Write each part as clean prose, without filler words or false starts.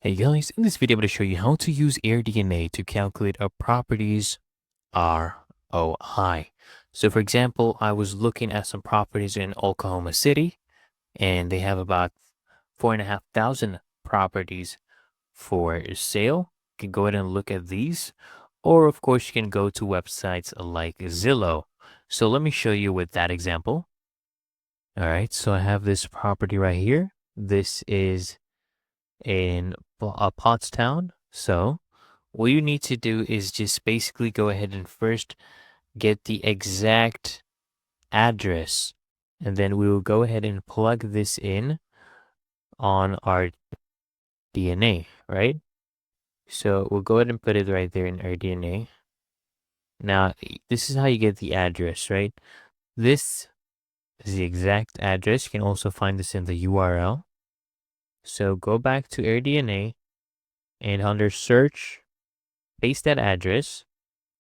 Hey guys, in this video I'm going to show you how to use AirDNA to calculate a property's ROI. So for example, I was looking at some properties in Oklahoma City and they have about 4,500 properties for sale. You can go ahead and look at these, or of course you can go to websites like Zillow. So let me show you with that example. All right, so I have this property right here. This is in Pottstown. So what you need to do is just basically go ahead and first get the exact address, and then we will go ahead and plug this in on our DNA, right? So we'll go ahead and put it right there in our DNA. Now, this is how you get the address, right? This is the exact address. You can also find this in the URL. So go back to AirDNA and under search, paste that address,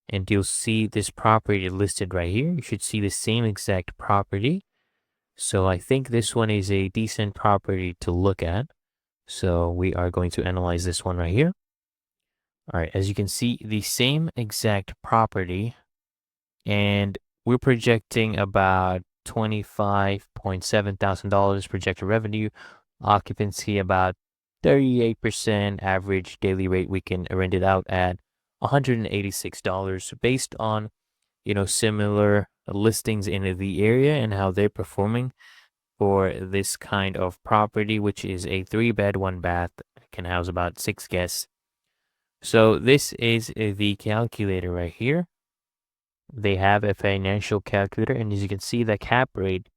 and you'll see this property listed right here. You should see the same exact property. So I think this one is a decent property to look at. So we are going to analyze this one right here. All right, as you can see, the same exact property, and we're projecting about $25,700 projected revenue, occupancy about 38%, average daily rate we can rent it out at $186 based on, similar listings in the area and how they're performing for this kind of property, which is a 3-bed, 1-bath, can house about 6 guests. So this is the calculator right here. They have a financial calculator, and as you can see, the cap rate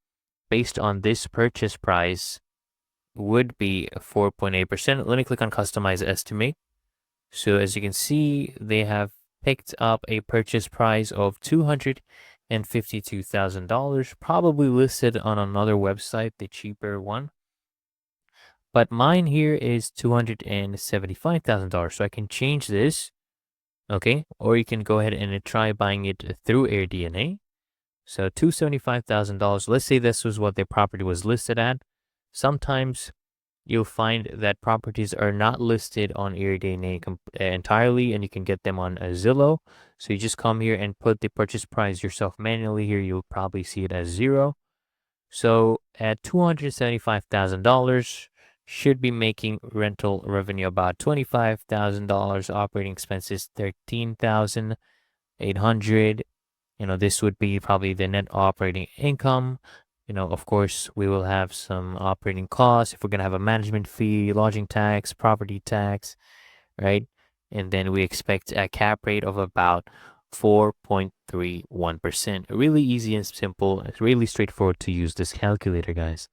based on this purchase price would be 4.8%. Let me click on customize estimate. So as you can see, they have picked up a purchase price of $252,000, probably listed on another website, the cheaper one. But mine here is $275,000. So I can change this, okay? Or you can go ahead and try buying it through AirDNA. So $275,000. Let's say this was what their property was listed at. Sometimes you'll find that properties are not listed on AirDNA entirely, and you can get them on Zillow. So you just come here and put the purchase price yourself manually. Here you'll probably see it as 0. So at $275,000, should be making rental revenue about $25,000, operating expenses $13,800. This would be probably the net operating income. Of course, we will have some operating costs if we're going to have a management fee, lodging tax, property tax, right? And then we expect a cap rate of about 4.31%. Really easy and simple. It's really straightforward to use this calculator, guys.